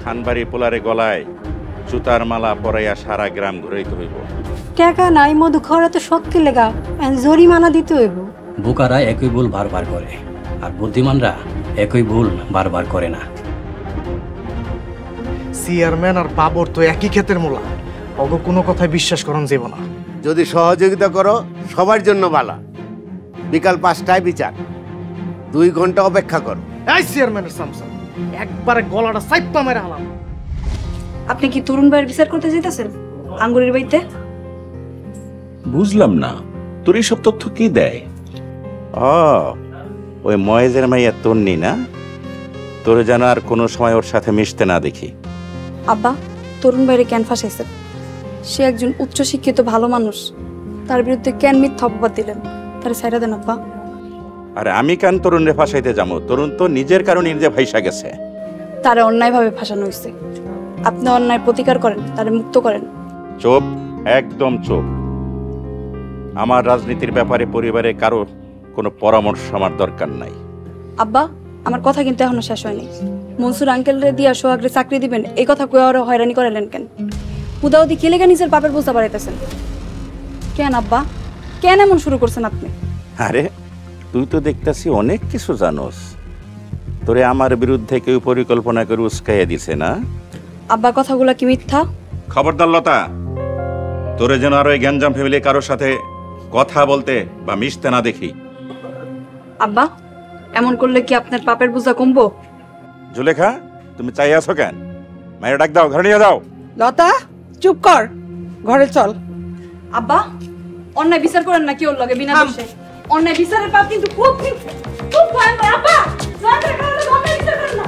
খানবাড়ি পোলারে গলায় জুতার মালা পরাইয়া সারা গ্রাম ঘুরাইতে হইব। টাকা নাই মধু খরা তো শক্তি লেগা জরিমানা দিতে হইব। বোকারা একই ভুল বারবার করে, আর বুদ্ধিমানরা একই ভুল বারবার করে না। চেয়ারম্যান আর বাবর তো একই ক্ষেতের মূলা, অগ কোনো কথায় বিশ্বাস করন যাব না। যদি সহযোগিতা করো সবার জন্য ভালো। বিকাল 5টায় বিচার, 2 ঘন্টা অপেক্ষা করো। এই চেয়ারম্যানের সামসাম একবারে গলাটা সাইপা মেরে হালাম। আপনি কি তরুণ ভাইয়ের বিচার করতে যেতেছেন আঙ্গুরের বাড়িতে? বুঝলাম না, তোর এইসব তথ্য কি দেয়? ওই ময়েজের মাইয়া তন্নি না? তোরে যেন আর কোনো সময় ওর সাথে মিশতে না দেখি। আব্বা, তরুণ ভাইরে কেন ফাঁসাইছেন? সে একজন উচ্চশিক্ষিত ভালো মানুষ, তার বিরুদ্ধে কেন মিথ্যা অপবাদ দিলেন? তারে ছাইড়া দেন আব্বা। আরে আমি কেন তরুণরে ফাঁসাইতে যাবো? তরুণ তো নিজের কারণে নিজে ভাইসা গেছে। তারে অন্যায়ভাবে ফাঁসানো হয়েছে। আপনি অন্যায় প্রতিকার করেন, তারে মুক্ত করেন। চুপ, একদম চুপ। আমার রাজনীতির ব্যাপারে পরিবারে কারো কোনো পরামর্শ আমার দরকার নাই। আব্বা, আমার কথা কিন্তু এখনো শেষ হয়নি। মনসুর আঙ্কেলরে দিয়া সোহাগরে চাকরি দিবেন এই কথা কয়ে আরো হয়রানি করালেন কেন? উদাউদি খেলে কেন নিজের বাপের বোঝা বাড়াইতেছেন কেন আব্বা? কেন এমন শুরু করছেন আপনি? আরে তুই তো দেখতেছি অনেক কিছু জানোস। তোরে আমার বিরুদ্ধে কেউ পরিকল্পনা করে উস্কাইয়া দিছে না? আব্বা, কথাগুলো কি মিথ্যা? খবরদার লতা, তোরে যেন আর ওই গ্যাঞ্জাম ফ্যামিলি কারোর সাথে কথা বলতে বা মিশতে না দেখি। আব্বা, এমন করলে কি আপনার পাপের বোঝা কমবো? জুলেখা, তুমি চাই আছো কেন? মায়ের ডাক দাও, ঘরে নিয়ে যাও। লতা, চুপ কর, ঘরে চল। আব্বা, অন্যায় বিচার করেন না কি ওর লগে বিনা দোষে? অন্যায় বিচারের পাপ কিন্তু খুব খুব ভয়ঙ্কর। আব্বা, দয়া করে অন্যায় বিচার করেন না।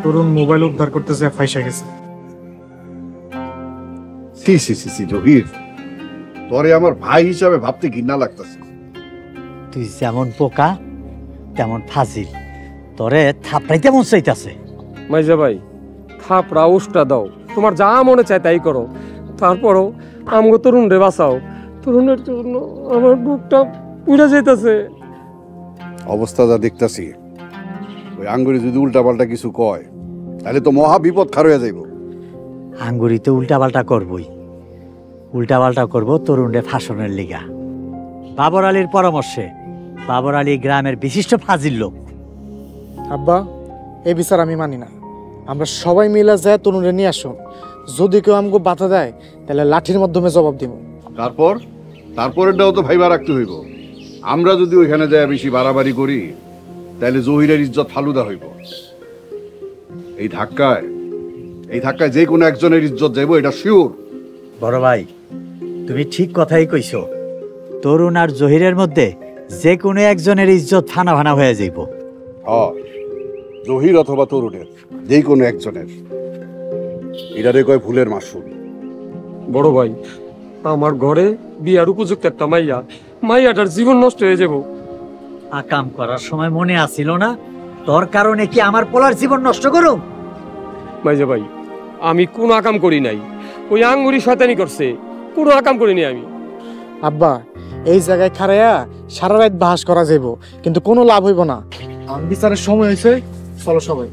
তরুণ মোবাইল উদ্ধার করতেছে, ফাইসা গেছে। সি সি সি সি জহির, তোরে আমার ভাই হিসাবে ভাবতে ঘৃণা লাগতেছে। তুই যেমন পোকা তেমন ফাজিল, তোরে থাপড়াইতে মন চাইতাছে। মাইজা ভাই, থাপড়া উষ্টা দাও, তোমার যা মনে চায় তাই করো। তারপরও আমগো তরুণ রে বাঁচাও। তরুণের জন্য আমার বুকটা পুড়ে যাইতেছে। অবস্থা যা দেখতাছি, ওই আঙ্গুরি যদি উল্টাপাল্টা কিছু কয় তাহলে তো মহা বিপদ খার হয়ে যাইব। আঙ্গুরিতে উল্টাপাল্টা করবই, উল্টাপাল্টা করবো তরুণরে ফাঁসনের লিগা। বাবর আলীর পরামর্শে। বাবর আলী গ্রামের বিশিষ্ট ফাজিল লোক। আব্বা, এই বিচার আমি মানি না। আমরা সবাই মিলে যায় তরুণরে নিয়ে আসুন। যদি কেউ আমাকে বাধা দেয় তাহলে লাঠির মাধ্যমে জবাব দিব। তারপরেরটাও তো ভাইবা রাখতে হইব। আমরা যদি ওইখানে যায় বেশি বাড়াবাড়ি করি তাহলে জহিরের ইজ্জত ফালুদা হইব। এই ধাক্কায় যে কোনো একজনের ইজ্জত যাইব, এটা শিওর। বড় ভাই, তুমি ঠিক কথাই কইছো। তরুণ আর জহিরের মধ্যে যে কোনো একজনের ইজ্জত ফানা ফানা হয়ে যাইব। জহির অথবা তরুণের যে কোনো একজনের। এটারে কয় ভুলের মাসুল। বড় ভাই, আমার ঘরে বিয়ার উপযুক্ত একটা মাইয়াটার জীবন নষ্ট হয়ে যাব। আকাম করার সময় মনে আসিল না তোর কারণে কি আমার পোলার জীবন নষ্ট করো? মাইজা ভাই, আমি কোনো আকাম করি নাই। ওই আঙ্গুরি শয়তানি করছে, কোনো আকাম করিনি আমি। আব্বা, এই জায়গায় খাড়াইয়া সারা রাত বাহাস করা যাইব, কিন্তু কোনো লাভ হইব না। বিচারের সময় হয়েছে, চলো সবাই।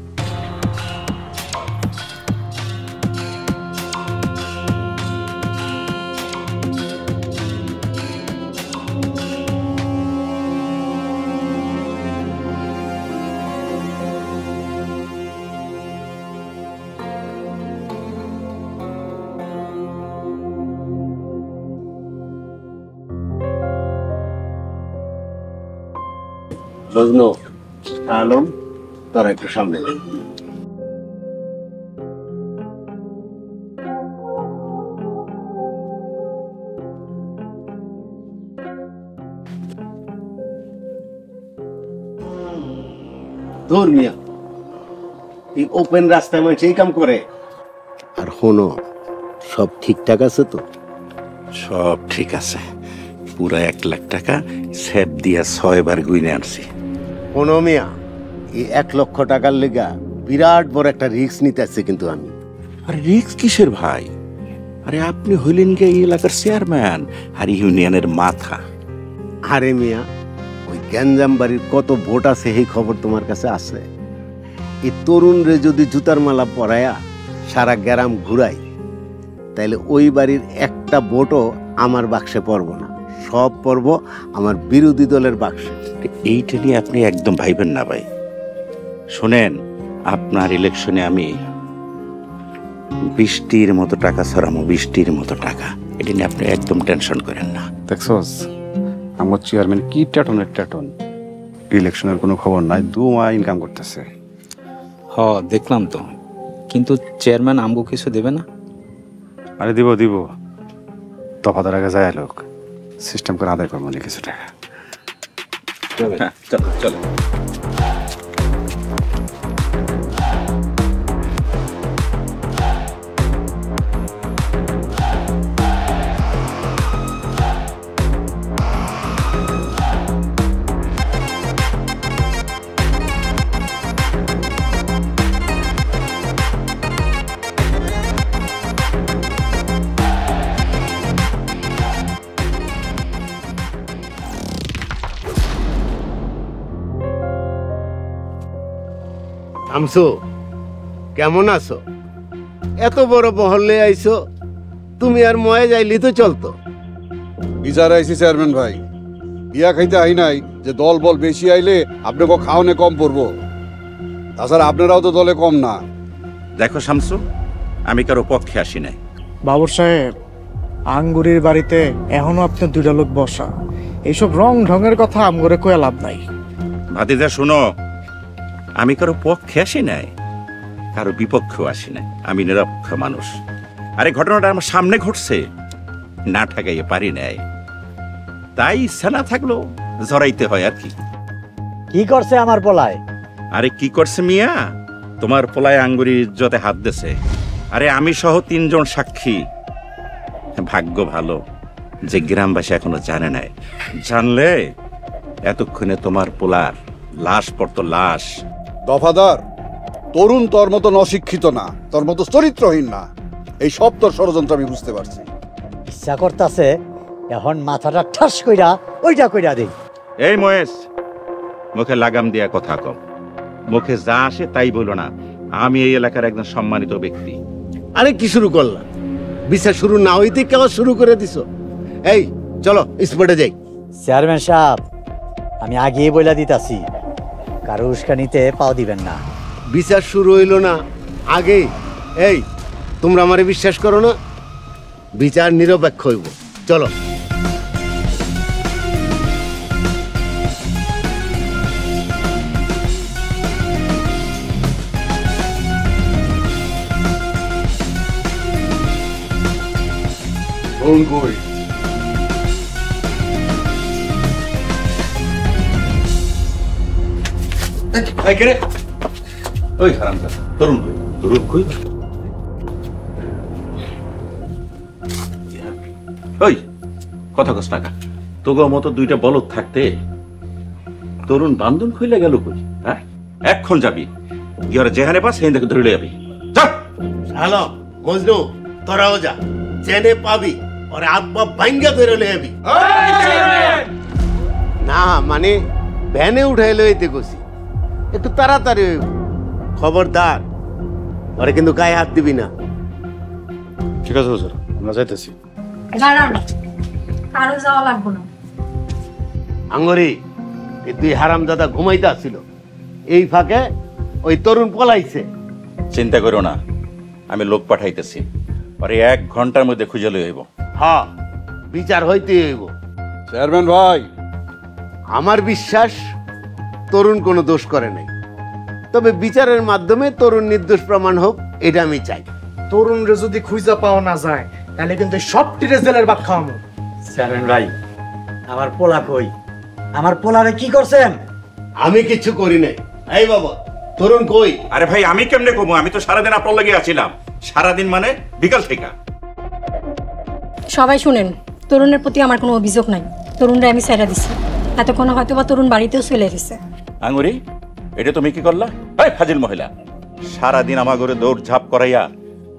মজনু, আলম, তারা একটু সামনে। তোর মিয়া এই ওপেন রাস্তায় মানুষ এই কাম করে? আর শোনো, সব ঠিকঠাক আছে তো? সব ঠিক আছে, পুরা 1 লাখ টাকা সেভ দিয়া 6 বার গুইনে আনছি। শোনো মিয়া, এই 1 লক্ষ টাকার লেগা বিরাট বড় একটা রিস্ক নিতে আসছে কিন্তু আমি। আরে রিস্ক কিসের ভাই? আরে আপনি হইলেন গিয়ে এই এলাকার চেয়ারম্যান আর ইউনিয়নের মাথা। আরে মিয়া, ওই গ্যাঞ্জাম বাড়ির কত ভোট আছে এই খবর তোমার কাছে আছে? এই তরুণ রে যদি জুতার মালা পরায়া সারা গ্রাম ঘুরাই, তাইলে ওই বাড়ির একটা ভোটও আমার বাক্সে পড়ব না, সব পড়ব আমার বিরোধী দলের বাক্সে। এইটা নিয়ে আপনি একদম ভাইবেন না ভাই। শোনেন, আপনার ইলেকশনে আমি বৃষ্টির মতো টাকা ছড়ামো, বৃষ্টির মতো টাকা। এটা নিয়ে আপনি একদম টেনশন করেন না। দেখছস আমার চেয়ারম্যান কি ট্যাটনের ট্যাটন, ইলেকশনের কোনো খবর নাই, দুমা ইনকাম করতেছে। হ দেখলাম তো, কিন্তু চেয়ারম্যান আমগো কিছু দেবে না? আরে দিব দিব, দফাদার আগে যায় লোক, সিস্টেম করে আদায় করবো না কিছু টাকা। হ্যাঁ, চলো চলো। আমসো, কেমন আছো? এত বড় বহলে আইছো, তুমি আর ময়ে যাইলি তো চলতো। বিচার আইসি চেয়ারম্যান ভাই, বিয়া খাইতে আই নাই যে দল বল বেশি আইলে আপনাকে খাওয়ানে কম পড়বো, তাছাড়া আপনারাও তো দলে কম না। দেখো শামসু, আমি কারো পক্ষে আসি নাই। বাবর সাহেব, আঙ্গুরির বাড়িতে এখনো আপনি 2টা লোক বসা, এইসব রং ঢঙের কথা আমগরে কয়ে লাভ নাই। ভাতিজা শুনো, আমি কারো পক্ষে আসি নাই, কারো বিপক্ষেও আসি নাই। আমি নিরপেক্ষ মানুষ। আরে ঘটনাটা আমার সামনে ঘটছে, না ঠেকাইয়ে পারি নাই, তাই ইচ্ছা না থাকলো জড়াইতে হয় আর কি। কি করছে আমার পোলায়? আরে কি করছে মিয়া, তোমার পোলায় আঙ্গুরির ইজ্জতে হাত দিছে। আরে আমি সহ 3 জন সাক্ষী। ভাগ্য ভালো যে গ্রামবাসী এখনো জানে নাই, জানলে এতক্ষণে তোমার পোলার লাশ পড়তো, লাশ। দফাদার, তরুণ তোর মতো অশিক্ষিত না, তোর মতো চরিত্রহীন না, এই সব তোর ষড়যন্ত্র আমি বুঝতে পারছি। ইচ্ছা করতেছে এখন মাথাটা ঠাস কইরা ওইটা কইরা দেই। এই মহেশ, মুখে লাগাম দিয়া কথা কম, মুখে যা আসে তাই বলো না। আমি এই এলাকার একজন সম্মানিত ব্যক্তি। আরে কি শুরু করলা? বিচার শুরু না হইতে কেউ শুরু করে দিছো? এই চলো স্পটে যাই। চেয়ারম্যান সাহেব, আমি আগেই বইলা দিতাছি, কারো উস্কানিতে পাও দিবেন না। বিচার শুরু হইলো না আগে? এই তোমরা আমারে বিশ্বাস করো না? বিচার নিরপেক্ষ হইব, চলো। তরুণ কই? ওই হারামজাদা, তরুণ কই? তরুণ কই? ওই কথা কস টাকা, তোগো মতো 2টা বলদ থাকতে তরুণ বান্ধন খুইলে গেল কই? হ্যাঁ, এখন যাবি গিয়ে ওরা যেখানে পাস সেখান থেকে ধরে যাবি। হ্যালো মজনু, তোরাও যা, জেনে পাবি ওর আব্বা ভাঙ্গা ধরে লইবি। না মানে ভ্যানে উঠাই লইতে গেছি, একটু তাড়াতাড়ি হইব। খবরদার, ওরে কিন্তু গায়ে হাত দিবি না। ঠিক আছে হুজুর, আমরা যাইতেছি। কারো যাওয়া লাগবো না। আঙ্গরি, এই 2 হারামজাদা ঘুমাইতে আসছিল, এই ফাঁকে ওই তরুণ পলাইছে। চিন্তা করো না, আমি লোক পাঠাইতেছি, পরে 1 ঘন্টার মধ্যে খুঁজে লই হইব। হ্যাঁ, বিচার হইতে হইব। চেয়ারম্যান ভাই, আমার বিশ্বাস তরুণ কোনো দোষ করে নাই, তবে বিচারের মাধ্যমে তরুণ নির্দোষ প্রমাণ হোক, এটা আমি চাই। তরুণরে যদি খুঁজা পাওয়া না যায়, তাহলে কিন্তু সব টিরে জেলের ভাত খাওয়াবো। চেয়ারম্যান ভাই, আমার পোলা কই? আমার পোলারে কি করছেন? আমি কিছু করি নাই, এই বাবা তরুণ কই? আরে ভাই আমি কেমনে কমু? আমি তো সারাদিন আপনার লাগে আছিলাম। সারাদিন মানে বিকাল থেকে। সবাই শুনেন, তরুণের প্রতি আমার কোনো অভিযোগ নাই। তরুণরা আমি ছেড়ে দিছি। এতক্ষণ হয়তো বা তরুণ বাড়িতেও চলে গেছে। আঙ্গুরি, এটা তুমি কি করলা? এই ফাজিল মহিলা, সারাদিন আমার ঘরে দৌড় ঝাঁপ করাইয়া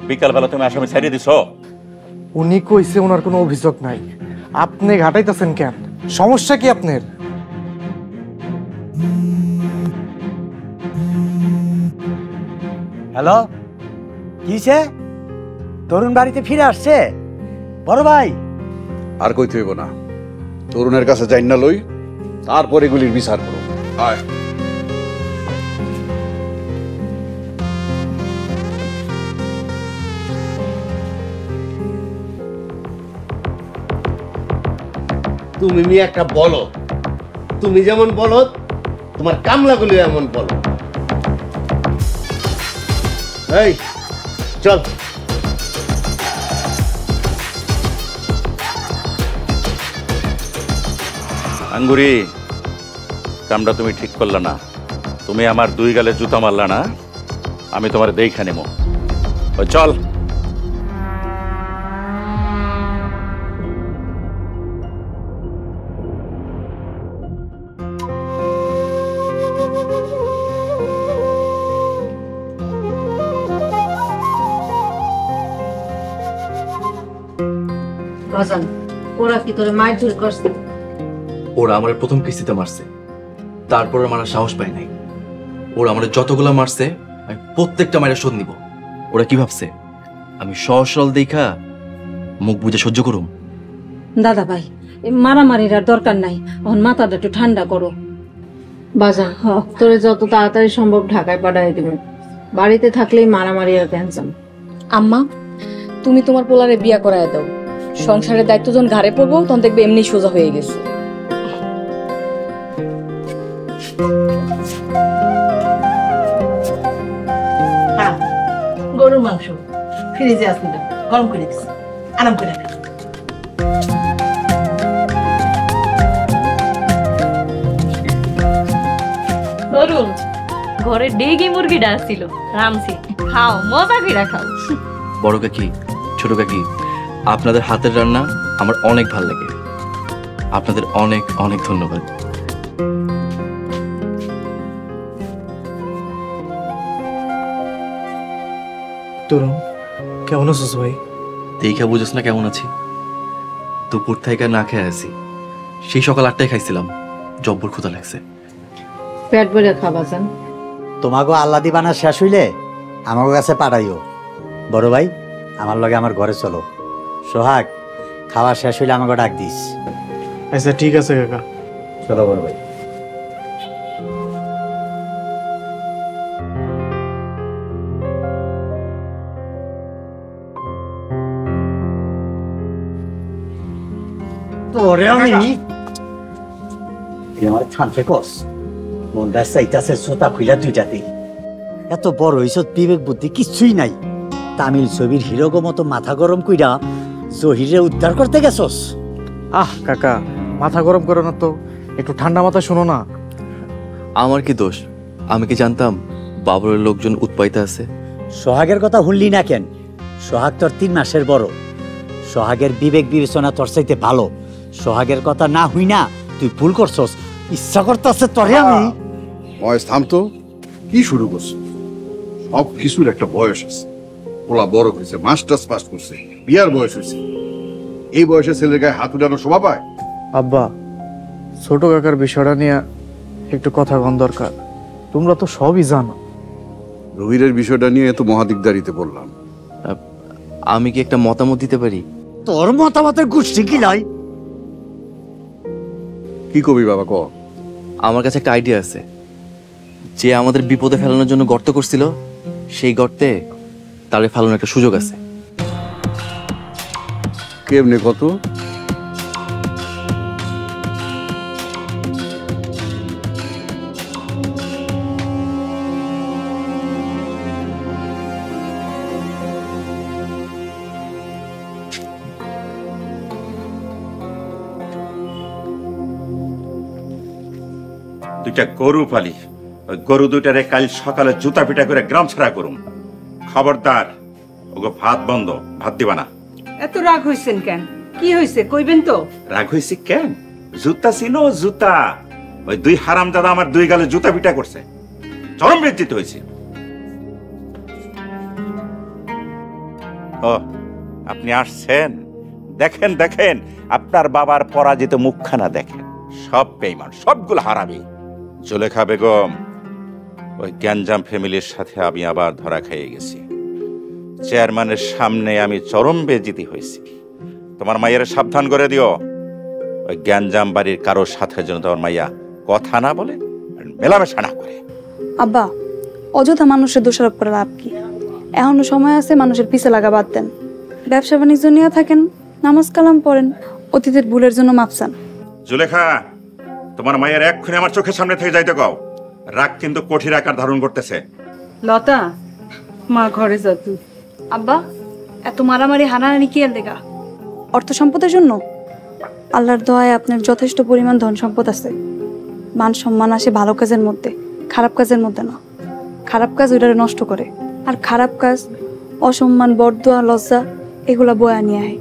বিকালবেলা তুমি আসামি ছাড়িয়ে দিছ। উনি কইছে ওনার কোনো অভিযোগ নাই, আপনি ঘাটাইতেছেন কেন? সমস্যা কি আপনার? হ্যালো, কিছে? তরুণ বাড়িতে ফিরে আসছে? বড় ভাই, আর কইতে হইব না, তরুণের কাছে যাই না লই, তারপর এগুলির বিচার করো। আয় তুমি মি একটা বলো, তুমি যেমন বলো তোমার কামলাগুলো এমন বলো। এই চল। আঙ্গুরি, কামটা তুমি ঠিক করলা না। তুমি আমার 2 গালে জুতা মারলা না, আমি তোমার দেখা নেব। চল। বাজান, ওরা কি তোরে মায়ের ধরে করছে? ওরা আমার প্রথম কিস্তিতে মারছে, তারপর আমার সাহস পায় নাই। ওরা আমার যতগুলা মারছে আমি প্রত্যেকটা মায়ের শোধ নিব। ওরা কি ভাবছে আমি সহজ সরল দেখা মুখ বুঝে সহ্য করুম? দাদা ভাই, মারামারির আর দরকার নাই, এখন মাথাটা একটু ঠান্ডা করো। বাজান, তোরে যত তাড়াতাড়ি সম্ভব ঢাকায় পাঠাই দিবে। বাড়িতে থাকলেই মারামারি আর ক্যান্সার। আম্মা, তুমি তোমার পোলারে বিয়া করায় দাও। সংসারের দায়িত্ব যখন ঘাড়ে পড়বো তখন দেখবে এমনি সোজা হয়ে গেছে। গরুর মাংস ফ্রিজে আসছিল, গরম করে দিচ্ছি, আরাম করে খা। তরুণ, ঘরে ডেগি মুরগিটা আসছিল, রামছি, খাও, মজা করে খাও। বড় কাকি, ছোট কাকি, আপনাদের হাতের রান্না আমার অনেক ভালো লাগে। আপনাদের অনেক অনেক ধন্যবাদ। তরুণ, কেমন আছিস ভাই? দেখা বুঝোস না কেমন আছি? দুপুর থেকে না খেয়ে আছি, সেই সকাল 8টায় খাইছিলাম, জব্বর ক্ষুধা লাগছে। পেট ভরে খা বাজান। তোমাকে আল্লাদি বানা শেষ হইলে আমার কাছে পাঠাইও। বড় ভাই, আমার লগে আমার ঘরে চলো। সোহাগ, খাওয়া শেষ হইলে আমাকে ডাক দিস। আচ্ছা ঠিক আছে কাকা। চলো বড় ভাই। তোরে আমি আমার থানফে কস মনটা চাইতাছে জোতা খুইলা দুইটাতে। এত বড় হইছ, বিবেক বুদ্ধি কিছুই নাই। তামিল ছবির হিরোগো মতো মাথা গরম কইরা জহিরে উদ্ধার করতে গেছস। আহ কাকা, মাথা গরম করো না তো, একটু ঠান্ডা মাথা শোনো না। আমার কি দোষ? আমি কি জানতাম বাবরের লোকজন উৎপাইতে আছে? সোহাগের কথা শুনলি না কেন? সোহাগ তোর 3 মাসের বড়। সোহাগের বিবেক বিবেচনা তোর চাইতে ভালো। সোহাগের কথা না হই না তুই ভুল করছস। ইচ্ছা করতেছে তোরে আমি। বয়স থামতো, কি শুরু করছে? সব কিছুর একটা বয়স আছে। ওলা বড় হয়েছে, মাস্টার্স পাস করছে, বিয়ার বয়স হয়েছে। এই বয়সে ছেলের গায়ে হাত উঠানো শোভা পায়? আব্বা, ছোট কাকার বিষয়টা নিয়ে একটু কথা কন দরকার। তোমরা তো সবই জানো। রবিরের বিষয়টা নিয়ে এত মহাদিকদারিতে বললাম। আমি কি একটা মতামত দিতে পারি? তোর মতামতের গোষ্ঠী কি লাই? কি কবি বাবা ক? আমার কাছে একটা আইডিয়া আছে। যে আমাদের বিপদে ফেলানোর জন্য গর্ত করছিল, সেই গর্তে তারে ফেলানোর একটা সুযোগ আছে। কেমনে কত? দুইটা গরু পালি, ওই গরু দুইটারে কাল সকালে জুতা পিটা করে গ্রাম ছাড়া করুম। খবরদার, ওগো ভাত বন্ধ, ভাত দিবা না। এত রাগ হইছেন কেন? কি হইছে কইবেন তো? রাগ হয়েছি কেন? জুতা ছিল জুতা, ওই দুই হারাম দাদা আমার দুই গালে জুতা পিটা করছে, চরম বেজ্জিত হয়েছে। ও আপনি আসছেন, দেখেন দেখেন আপনার বাবার পরাজিত মুখখানা দেখেন। সব বেঈমান, সবগুলো হারামি। জুলেখা বেগম, ওই গ্যাঞ্জাম ফ্যামিলির সাথে আমি আবার ধরা খেয়ে গেছি। চেয়ারম্যানের সামনে আমি চরম বেজ্জিতি হয়েছি। তোমার মায়ের সাবধান করে দিও, ওই গ্যাঞ্জাম বাড়ির কারোর সাথে যেন তোমার মাইয়া কথা না বলে, মেলামেশা না করে। আব্বা, অযথা মানুষের দোষারোপ করে লাভ কি? এখনো সময় আছে, মানুষের পিছে লাগা বাদ দেন। ব্যবসা বাণিজ্য নিয়ে থাকেন, নামাজ কালাম পড়েন, অতীতের ভুলের জন্য মাপ চান। জুলেখা, তোমার মায়ের এক্ষুনি আমার চোখের সামনে থেকে যাইতে কও। রাগ কিন্তু কঠিন আকার ধারণ করতেছে। লতা, মা ঘরে যা তুই। আব্বা, এত মারামারি হানাহানি কি এর দেখা? অর্থ সম্পদের জন্য? আল্লাহর দয়ায় আপনার যথেষ্ট পরিমাণ ধন সম্পদ আছে। মান সম্মান আসে ভালো কাজের মধ্যে, খারাপ কাজের মধ্যে না। খারাপ কাজ ওইটারে নষ্ট করে, আর খারাপ কাজ, অসম্মান, বরদোয়া, লজ্জা এগুলা বয়া নিয়ে আয়।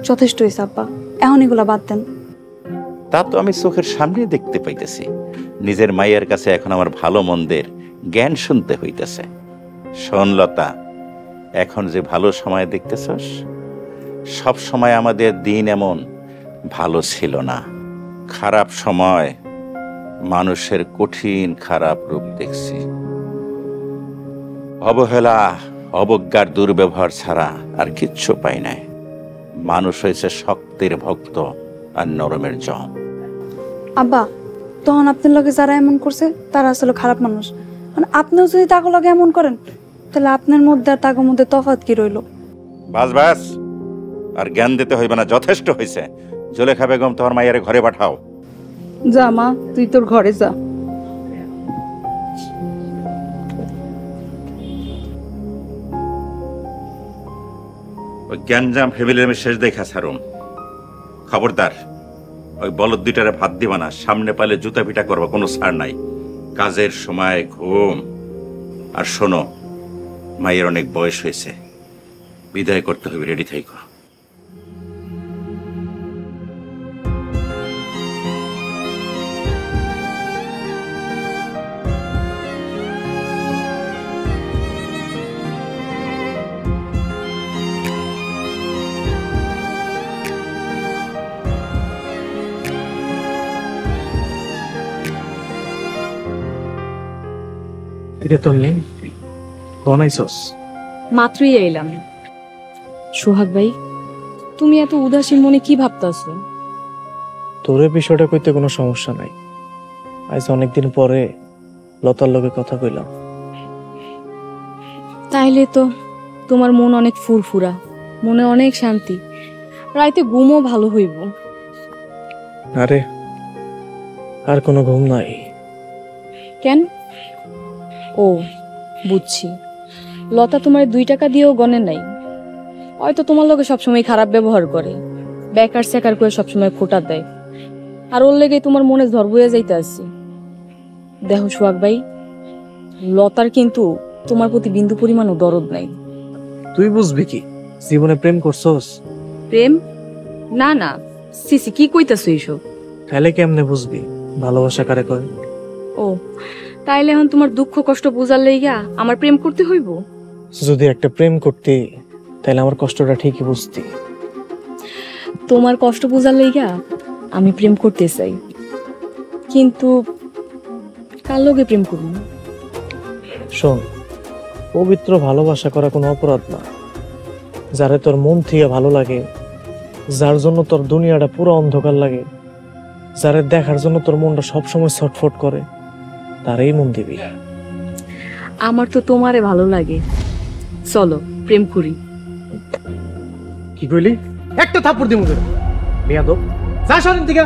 যথেষ্ট হয়েছে আব্বা, এখন এগুলা বাদ দেন। তা তো আমি চোখের সামনে দেখতে পাইতেছি। নিজের মায়ের কাছে এখন আমার ভালো মন্দের জ্ঞান শুনতে হইতেছে। শোন লতা, এখন যে ভালো সময় দেখতেছস, সব সময় আমাদের দিন এমন ভালো ছিল না। খারাপ সময় মানুষের কঠিন খারাপ রূপ দেখছি। অবহেলা, অবজ্ঞার দুর্ব্যবহার ছাড়া আর কিচ্ছু পাই নাই। মানুষ হয়েছে শক্তির ভক্ত আর নরমের জম। আব্বা, তখন আপনার লগে যারা এমন করছে তারা আসলে খারাপ মানুষ। মানে আপনিও যদি তাকে লগে এমন করেন, তাহলে আপনার মধ্যে আর তাকে মধ্যে তফাৎ কি রইল? বাস বাস, আর জ্ঞান দিতে হইবে না, যথেষ্ট হয়েছে। জুলেখা বেগম, তোমার মায়ের ঘরে পাঠাও। যা মা, তুই তোর ঘরে যা। ওই গ্যাঞ্জাম ফ্যামিলির আমি শেষ দেখা ছাড়ুম। খবরদার, ওই বলদ দুইটারে ভাত দিবা না। সামনে পালে জুতা পিটা করবা, কোনো ছাড় নাই। কাজের সময় ঘুম। আর শোনো, মায়ের অনেক বয়স হয়েছে, বিদায় করতে হবে, রেডি থাইকো। এটা তোর নেই বনাইছস? মাত্রই এলাম। সোহাগ ভাই, তুমি এত উদাসীন মনে কি ভাবতাছো? তোরে বিষয়টা কইতে কোনো সমস্যা নাই। আজ অনেকদিন পরে লতার লগে কথা কইলাম। তাইলে তো তোমার মন অনেক ফুরফুরা, মনে অনেক শান্তি, রাইতে ঘুমও ভালো হইব। আরে আর কোনো ঘুম নাই। কেন? ও বুঝছি, লতা তোমার 2 টাকা দিয়েও গনে নাই। হয়তো তোমার লগে সবসময় খারাপ ব্যবহার করে, বেকার সেকার করে সবসময় খোটা দেয়, আর ওর লেগে তোমার মনে ঝড় বয়ে যাইতে আসছে। দেখো সোহাগ ভাই, লতার কিন্তু তোমার প্রতি বিন্দু পরিমাণও দরদ নাই। তুই বুঝবি কি, জীবনে প্রেম করছস? প্রেম? না না, সিসি কি কইতাছো এইসব? তাহলে কেমনে বুঝবি ভালোবাসা কারে কয়? ও তাইলে এখন তোমার দুঃখ কষ্ট বোঝার লাইগা আমার প্রেম করতে হইব? যদি একটা প্রেম করতি তাহলে আমার কষ্টটা ঠিকই বুঝতি। তোমার কষ্ট বোঝার লাইগা আমি প্রেম করতে চাই, কিন্তু কার লগে প্রেম করব? শোন, পবিত্র ভালোবাসা করা কোনো অপরাধ না। যারে তোর মন থেকে ভালো লাগে, যার জন্য তোর দুনিয়াটা পুরো অন্ধকার লাগে, যারে দেখার জন্য তোর মনটা সবসময় ছটফট করে, তারই মন দিবি। আমার তো তোমারে ভালো লাগে, চলো প্রেম করি। কি কইলি? একটা থাপ্পড় দিমু তোরে বেয়াদব, যা সামনে থেকে।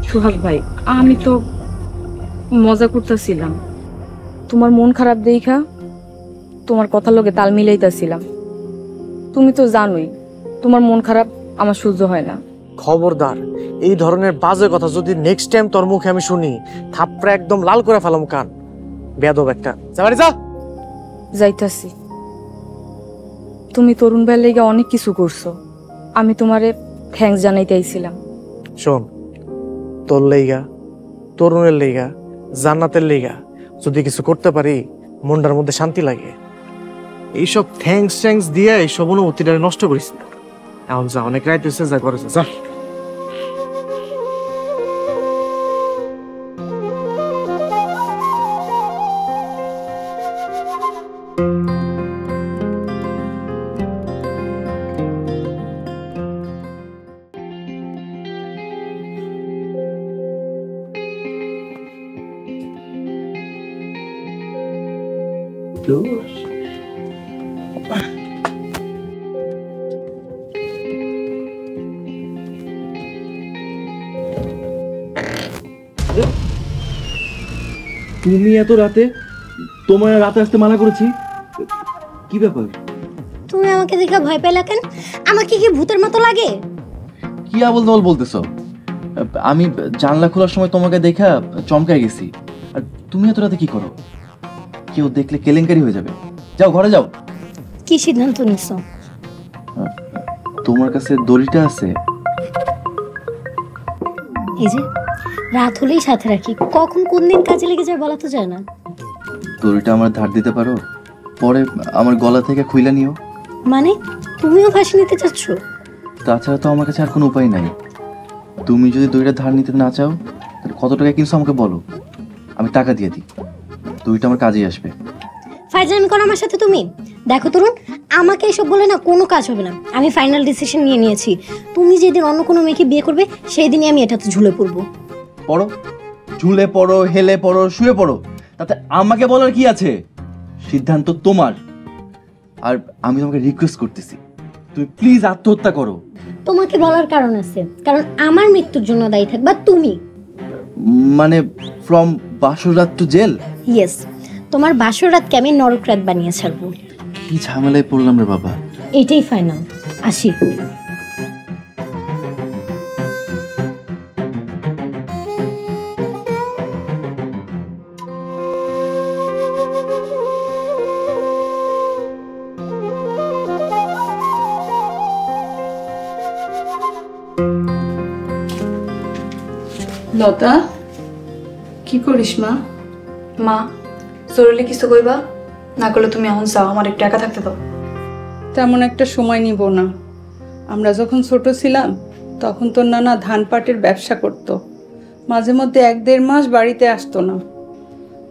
সোহাগ ভাই, আমি তো মজা করতেছিলাম। তোমার মন খারাপ দেখা তোমার কথার লগে তাল মিলাইতেছিলাম। তুমি তো জানোই তোমার মন খারাপ আমার সহ্য হয় না। খবরদার এই ধরনের বাজে কথা যদি নেক্সট টাইম তোর মুখে আমি শুনি, থাপড়া একদম লাল করে ফেলাম কান। বেয়াদব একটা। যা বাড়ি যা। যাইতাছি। তুমি তরুণ ভাইয়ের লেগে অনেক কিছু করছো, আমি তোমারে থ্যাঙ্কস জানাইতে আইছিলাম। শোন, তোর লেগা, তরুণের লেগা, জান্নাতের লেগা যদি কিছু করতে পারি মনটার মধ্যে শান্তি লাগে। এইসব থ্যাঙ্কস দিয়ে এইসব অনুভূতিটা নষ্ট করিস না। এখন যা, অনেক রাইট হয়েছে, যা করেছে যা। তুমি এত রাতে? তোমার রাতে আসতে মানা করেছি, কি ব্যাপার? তুমি আমাকে দেখে ভয় পেলা কেন? আমাকে কি ভূতের মতো লাগে? কি আবল তাবল বলতেছো? আমি জানলা খোলার সময় তোমাকে দেখা চমকায় গেছি। আর তুমি এত রাতে কি করো? কেউ দেখলে কেলেঙ্কারি হয়ে যাবে। যাও ঘরে যাও। কি সিদ্ধান্ত নিছো? তোমার কাছে দড়িটা আছে? এই যে রাত হলেই সাথে রাখি, কখন কোন দিন কাজে লেগে যায় বলা তো যায় না। দড়িটা আমার ধার দিতে পারো? পরে আমার গলা থেকে খুইলা নিও। মানে তুমিও ফাঁসি নিতে চাচ্ছ? তাছাড়া তো আমার কাছে আর কোনো উপায় নাই। তুমি যদি দড়িটা ধার নিতে না চাও তাহলে কত টাকা কিনছো আমাকে বলো, আমি টাকা দিয়ে দিই। দড়িটা আমার কাজেই আসবে। ফাইজলামি করো আমার সাথে তুমি? দেখো তরুণ, আমাকে এসব বলে না কোনো কাজ হবে না। আমি ফাইনাল ডিসিশন নিয়ে নিয়েছি। তুমি যেদিন অন্য কোনো মেয়েকে বিয়ে করবে সেই দিনই আমি এটাতে ঝুলে পড়বো। পড়ো, ঝুলে পড়ো, হেলে পড়ো, শুয়ে পড়ো, তাতে আমাকে বলার কি আছে? সিদ্ধান্ত তোমার। আর আমি তোমাকে রিকোয়েস্ট করতেছি, তুমি প্লিজ আত্মহত্যা করো। তোমাকে বলার কারণ আছে, কারণ আমার মৃত্যুর জন্য দায়ী থাকবা তুমি। মানে ফ্রম বাসরাত টু জেল? ইয়েস, তোমার বাসর রাতকে আমি নরক রাত বানিয়ে ছাড়বো। কি ঝামেলায় পড়লাম রে বাবা। এটাই ফাইনাল। আসি। লতা, কি করিস মা? মা, জরুরি কিছু কইবা? না করলে তুমি এখন যাও, আমার একটু একা থাকতে দাও। তেমন একটা সময় নিব না। আমরা যখন ছোট ছিলাম তখন তোর নানা ধান পাটের ব্যবসা করত। মাঝে মধ্যে 1-1.5 মাস বাড়িতে আসতো না।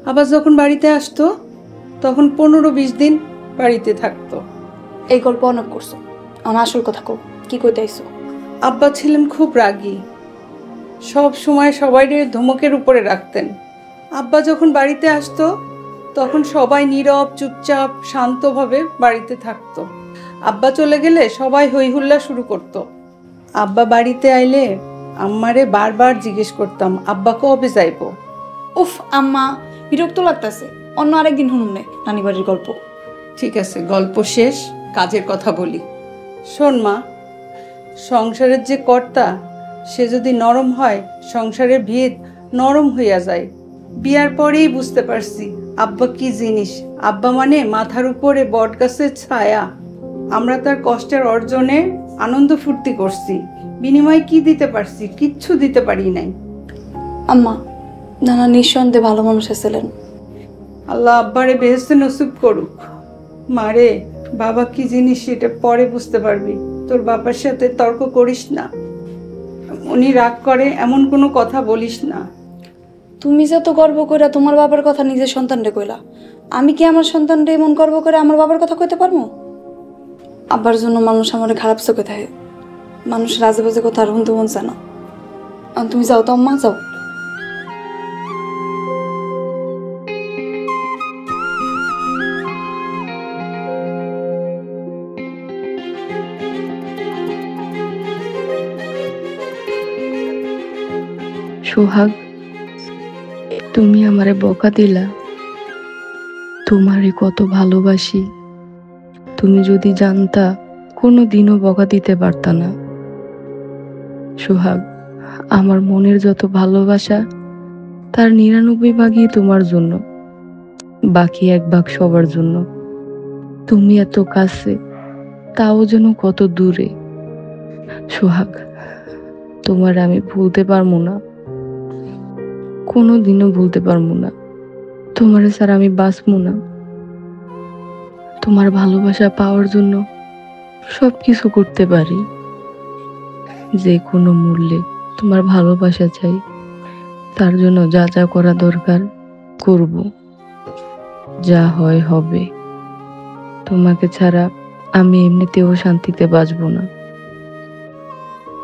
আবার যখন বাড়িতে আসতো তখন 15-20 দিন বাড়িতে থাকতো। এই গল্প অনেক করছো, আমার আসল কথা কও, কি কইতে আইছো? আব্বা ছিলেন খুব রাগী, সব সময় সবাই ধমকের উপরে রাখতেন। আব্বা যখন বাড়িতে আসতো তখন সবাই নীরব, চুপচাপ, শান্তভাবে বাড়িতে থাকতো। আব্বা চলে গেলে সবাই হই হুল্লা শুরু করতো। আব্বা বাড়িতে আইলে আম্মারে বারবার জিজ্ঞেস করতাম আব্বা কবে যাইবো। উফ আম্মা, বিরক্ত লাগতেছে, অন্য আরেকদিন শুনুন নে নানি বাড়ির গল্প। ঠিক আছে, গল্প শেষ, কাজের কথা বলি। শোন মা, সংসারের যে কর্তা সে যদি নরম হয় সংসারের ভিত নরম হইয়া যায়। বিয়ার পরেই বুঝতে পারছি আব্বা কি জিনিস। আব্বা মানে মাথার উপরে বট গাছের ছায়া। আমরা তার কষ্টের অর্জনে আনন্দ ফুর্তি করছি, বিনিময়ে কি দিতে পারছি? কিচ্ছু দিতে পারি নাই। আম্মা, নানা নিঃসন্দেহে ভালো মানুষ ছিলেন। আল্লাহ আব্বারে বেহেশতে নসিব করুক। মারে, বাবা কি জিনিস সেটা পরে বুঝতে পারবি। তোর বাবার সাথে তর্ক করিস না, উনি রাগ করে এমন কোনো কথা বলিস না। তুমি যে তো গর্ব করে তোমার বাবার কথা নিজের সন্তানরে কইলা, আমি কি আমার সন্তানরে এমন গর্ব করে আমার বাবার কথা কইতে পারবো? আব্বার জন্য মানুষ আমার খারাপ চোখে থাকে, মানুষ রাজে বাজে কথা আর শুনতে মন চায় না। আর তুমি যাও তো আম্মা, যাও। সোহাগ, তুমি আমারে বকা দিলা, তোমারে কত ভালোবাসি। তুমি যদি জানতা কোনো দিনও বকা দিতে পারতা না। সোহাগ, আমার মনের যত ভালোবাসা তার 99 ভাগই তোমার জন্য, বাকি 1 ভাগ সবার জন্য। তুমি এত কাছে, তাও যেন কত দূরে। সোহাগ, তোমার আমি ভুলতে পারবো না, কোনোদিনও ভুলতে পারবো না। তোমার ছাড়া আমি বাঁচবো না। তোমার ভালোবাসা পাওয়ার জন্য সবকিছু করতে পারি। যে কোনো মূল্যে তোমার ভালোবাসা চাই, তার জন্য যা যা করা দরকার করব, যা হয় হবে। তোমাকে ছাড়া আমি এমনিতেও শান্তিতে বাঁচবো না,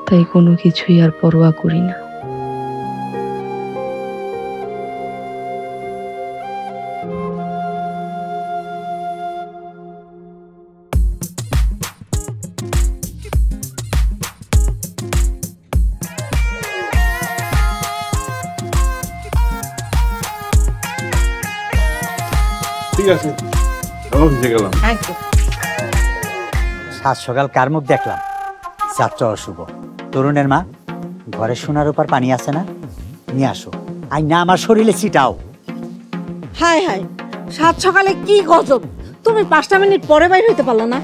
তাই কোনো কিছুই আর পরোয়া করি না। ঠিক আছে, আমি অফিসে গেলাম। সাত সকাল কার মুখ দেখলাম? যাত্রা অশুভ। তরুণের মা, ঘরে সোনার উপর পানি আছে না? নিয়ে আসো। আই না আমার শরীরে ছিটাও। হায় হায়, সাত সকালে কি গজব! তুমি 5টা মিনিট পরে বাইর হইতে পারলো না?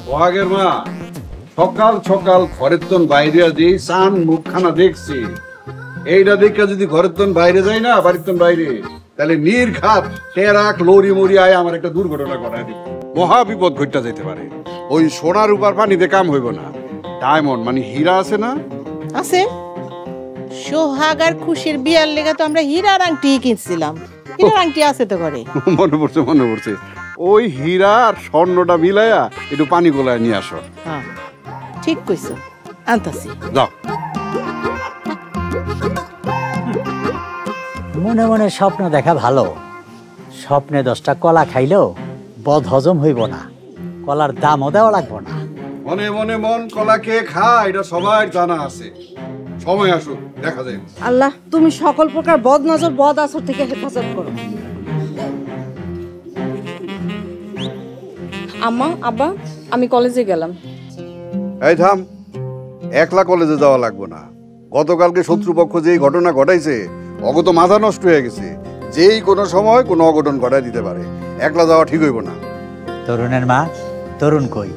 সোহাগের মা, সকাল সকাল ঘরের তন বাইরে যে সান মুখখানা দেখছি, এইটা দেখে যদি ঘরের তন বাইরে যাই না, বাড়ির তন বাইরে, তাহলে নির্ঘাত টেরাক লরি মরি আয় আমার একটা দুর্ঘটনা ঘটায় দিবে, মহা বিপদ ঘটতে যেতে পারে। ওই সোনার উপর পানিতে কাম হইব না। ডায়মন্ড মানে হীরা আছে না? আছে। সোহাগ আর খুশির বিয়ার লেগে তো আমরা হীরার আংটি কিনছিলাম। হীরার আংটি আছে তো ঘরে। মনে পড়ছে, মনে পড়ছে। ওই হীরা আর স্বর্ণটা মিলাইয়া একটু পানি গোলায় নিয়ে আসো। হ্যাঁ, ঠিক কইছো, আনতাছি। যাও। মনে মনে স্বপ্ন দেখা ভালো, স্বপ্নে 10টা কলা খাইলেও বদ হজম হইব না, কলার দামও দেওয়া লাগবো না। মনে মনে মন কলা খেয়ে খা, এটা সবার জানা আছে। সময় আসুক, দেখা যায়। আল্লাহ, তুমি সকল প্রকার বদ নজর বদ আসর থেকে হেফাজত করো। আম্মা, আব্বা, আমি কলেজে গেলাম। এই থাম, একলা কলেজে যাওয়া লাগবে না। গতকালকে শত্রুপক্ষ যেই ঘটনা ঘটাইছে, অগত মাথা নষ্ট হয়ে গেছে। যেই কোনো সময় কোনো অঘটন ঘটায় দিতে পারে, একলা যাওয়া ঠিক হইব না। তরুণের মা, তরুণ কই?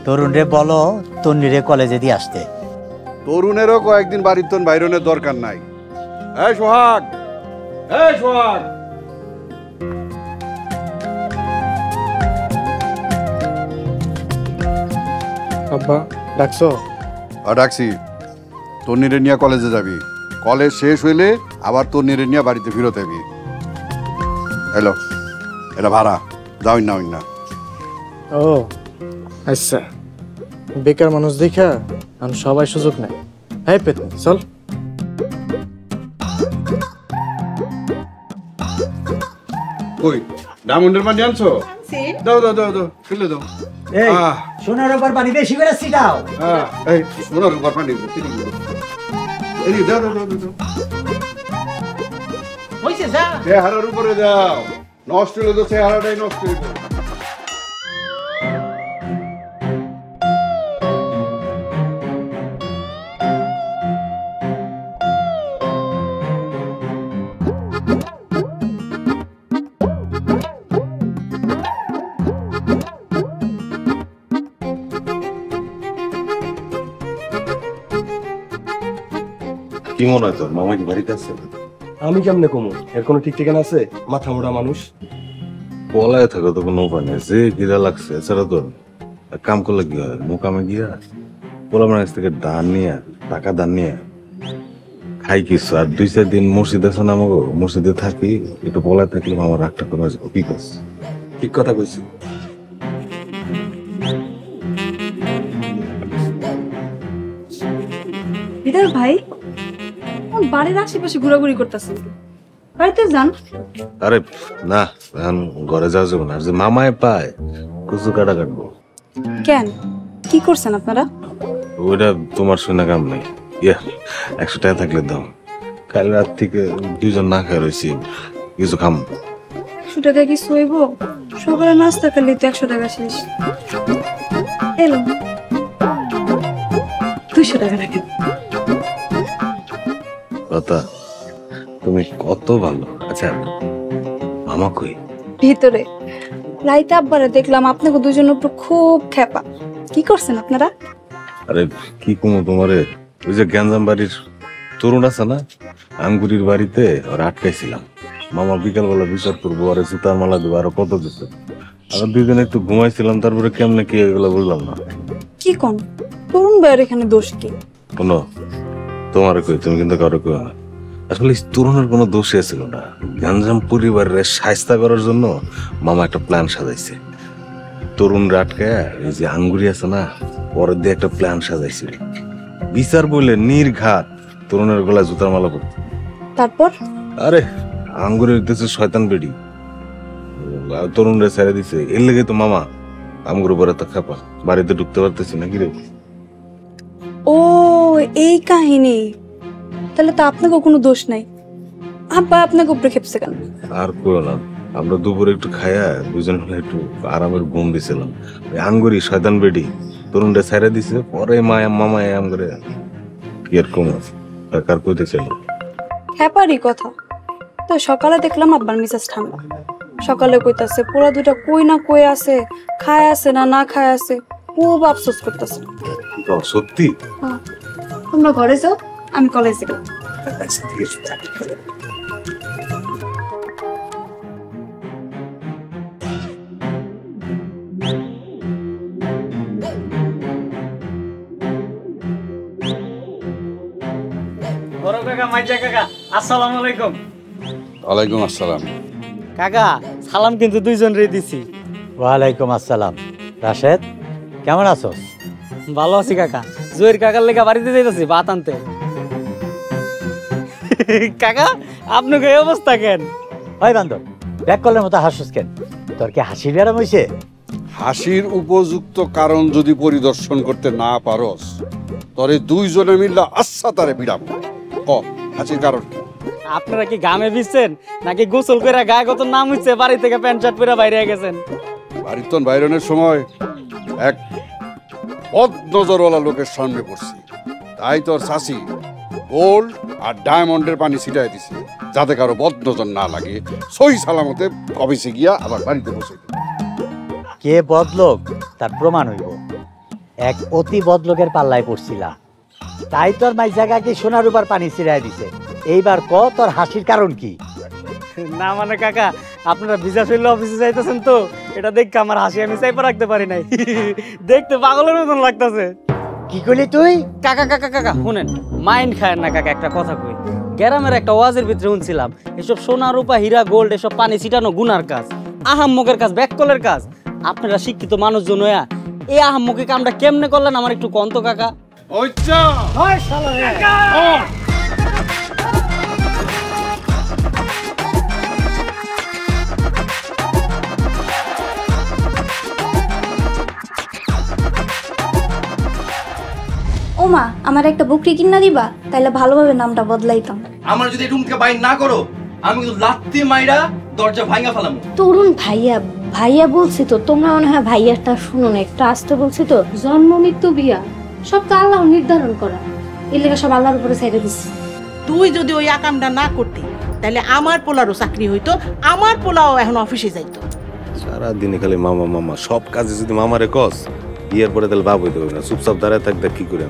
তরুণ রে বলো তন্নিরে কলেজে দিয়ে আসতে। তরুণেরও কয়েকদিন বাড়ির তন বাইরনের দরকার নাই। এই সোহাগ, এই সোহাগ, আব্বা ডাকছো? ডাকছি। তন্নিরে নিয়ে কলেজে যাবি। কলেজ শেষ হইলে আবার তন্নিরে নিয়ে বাড়িতে ফিরত যাবি। হ্যালো, এটা ভাড়া, যাওই না না। ও আচ্ছা, বেকার মানুষ দেখা আমি সবাই সুযোগ নেই। হ্যাঁ পেতে চল। কই ডায়মন্ডের পানি আনছো? দাও দাও দাও দাও, ফেলে দাও। এই সোনার উপর পানি বেশি করে ছিটাও। এই সোনার উপর পানি এই দাও দাও দাও দাও। হইছে যা। চেহারার উপরে দাও, নষ্ট হলে তো চেহারাটাই নষ্ট হয়ে যাবে। কি মনে হয় তোর মামা কি বাড়িতে আছে? আমি কেমনে কমু? এর কোনো ঠিক ঠিকানা আছে? মাথা মোড়া মানুষ। পলায় থাকো তো কোনো উপায় নেই। যে গিরা লাগছে এছাড়া তোর কাম করলে কি হয়? মোকামে গিয়া পোলা মানুষ থেকে দান নিয়ে, টাকা দান নিয়ে খাই কিছু। আর 2-4 দিন মসজিদ আছে না আমাকে, মসজিদে থাকি, একটু পলায় থাকলে আমার রাগটা কমে যাবো। কি করছি? ঠিক কথা কইছি। হৃদয় ভাই, বাড়ির আশেপাশে ঘোরাঘুরি করতেছেন, বাড়িতে যান। আরে না, এখন ঘরে যাওয়া যাবে না। আর যে মামায় পায় কুচু কাটা কাটবো। কেন, কি করছেন আপনারা? ওইটা তোমার শুনে কাম নাই। 100 টাকা থাকলে দাও। কাল রাত থেকে 2 জন না খাই রয়েছি, কিছু খাম। 100 টাকা কি সইব? সকালে নাস্তা করলে তো 100 টাকা শেষ। এলো 200 টাকা রাখেন। লতা তুমি কত ভালো। আচ্ছা মামা কই? ভিতরে। রাইতে আব্বারে দেখলাম আপনাকে দুজনের উপর খুব খেপা। কি করছেন আপনারা? আরে কি কমো তোমারে, ওই যে গ্যাঞ্জাম বাড়ির তরুণ আছে না, আঙ্গুরির বাড়িতে ওরা আটকাইছিলাম। মামা বিকালবেলা বিচার করবো, আরে জুতার মালা দেবো, আরো কত কিছু। আমরা দুজনে একটু ঘুমাইছিলাম, তারপরে কেমনে কি এগুলো বুঝলাম না। কি কোন তরুণ ভাইয়ের এখানে দোষ কি? শোনো, তোমার কই, তুমি কিন্তু কারো কই না। আসলে তরুণের কোনো দোষই ছিল না। গ্যাঞ্জাম পরিবারের শায়েস্তা করার জন্য মামা একটা প্ল্যান সাজাইছে। তরুণ আটকায় এই যে আঙ্গুরি আছে না, পরের দিয়ে একটা প্ল্যান সাজাইছিল। বিচার বলে নির্ঘাত তরুণের গলায় জুতার মালা পড়ত। তারপর আরে আঙ্গুরের দেশে শয়তান বেড়ি তরুণরা ছেড়ে দিছে। এর লেগে তো মামা আমগুর উপরে তো খাপা, বাড়িতে ঢুকতে পারতেছি না। কিরে, ও এই কাহিনী। তাহলে তো আপনাকে কোনো দোষ নাই। আব্বা আপনাকে উপরে খেপছে কেন? আর কইও না, আমরা দুপুরে একটু খায়া দুজন মিলে একটু আরামের ঘুম দিছিলাম। আঙ্গুরি শয়তান বেডি তরুণরা ছেড়ে দিছে, পরে মায়া মামা আমগুরে কি আর কম কার কইতে ছিল। হ্যাপারই কথা। তো সকালে দেখলাম আব্বার মিসেস ঠান্ডা। সকালে কইতাছে পোলা দুটা কই না কই আছে, খায় আছে না না খায় আছে, খুব আফসোস করতেছে। সত্যি? তোমরা ঘরে যাও, আমি কলেজে গেলাম। বড় কাকা, মাইজা কাকা, আসসালামু আলাইকুম। ওয়ালাইকুম আসসালাম। কাকা সালাম কিন্তু দুইজনরে দিছি। ওয়ালাইকুম আসসালাম। রাশেদ কেমন আছো? ভালো আছি কাকা। জয়ের কাকার লেগা বাড়িতে যাইতাছি ভাত আনতে। কাকা আপনাকে এই অবস্থা কেন? হয় বান্দর, ব্যাক কলের মতো হাসুস কেন? তোর কি হাসির ব্যারাম হইছে? হাসির উপযুক্ত কারণ যদি পরিদর্শন করতে না পারস, তরে দুইজনে মিললে আচ্ছা তারে বিড়াম। ক হাসির কারণ কি? আপনারা কি গামে ভিজছেন নাকি গোসল করে গায়ে কত নাম হইছে, বাড়ি থেকে প্যান্ট শার্ট পরে বাইরে গেছেন? বাড়িতন বাইরনের সময় এক বদ নজরওয়ালা লোকের সামনে পড়ছি, তাই তোর চাষি গোল্ড আর ডায়মন্ডের পানি ছিটাই দিছে, যাতে কারো বদ নজর না লাগে। সই সালামতে অফিসে গিয়া আবার বাড়িতে বসে। কে বদলোক তার প্রমাণ হইব। এক অতি বদলোকের পাল্লায় পড়ছিলাম, তাই তোর মাই জায়গাকে সোনার উপর পানি ছিড়াই দিছে। এইবার ক তোর হাসির কারণ কি? না মানে কাকা, আপনারা ভিজা শৈল অফিসে যাইতেছেন তো, এটা দেখে আমার হাসি আমি চাইপা রাখতে পারি নাই। দেখতে পাগলের মতন লাগতেছে। কি কইলি তুই? কাকা কাকা কাকা শুনেন, মাইন্ড খায় না কাকা, একটা কথা কই। গ্রামের একটা ওয়াজের ভিতরে শুনছিলাম, এসব সোনা রূপা হীরা গোল্ড এসব পানি ছিটানো গুনার কাজ, আহাম্মকের কাজ, ব্যাককলের কাজ। আপনারা শিক্ষিত মানুষজন হইয়া এই আহাম্মকি কামটা কেমনে করলেন আমার একটু কন্ত কাকা। ওমা, আমার একটা বুকরি কিনা দিবা? তাইলে ভালোভাবে নামটা বদলাইতাম। আমার যদি রুম থেকে বাইর না করো, আমি কিন্তু লাত্তি মাইরা দরজা ভাঙা ফেলাম। তরুণ ভাইয়া, ভাইয়া বলছি তো, তোমরা মনে হয় ভাইয়াটা শুনো না, একটু আসতে বলছি তো। জন্ম মৃত্যু বিয়া সব তো আল্লাহ নির্ধারণ করা, এর লেগে সব আল্লাহর উপরে ছেড়ে দিচ্ছি। তুই যদি ওই আকামটা না করতি, তাহলে আমার পোলারও চাকরি হইতো, আমার পোলাও এখন অফিসে যাইতো। সারাদিনে খালি মামা মামা, সব কাজে যদি মামারে কস, বিয়ের পরে তাহলে বাপ হইতে হবে না। চুপচাপ দাঁড়ায় থাকতে কি করে?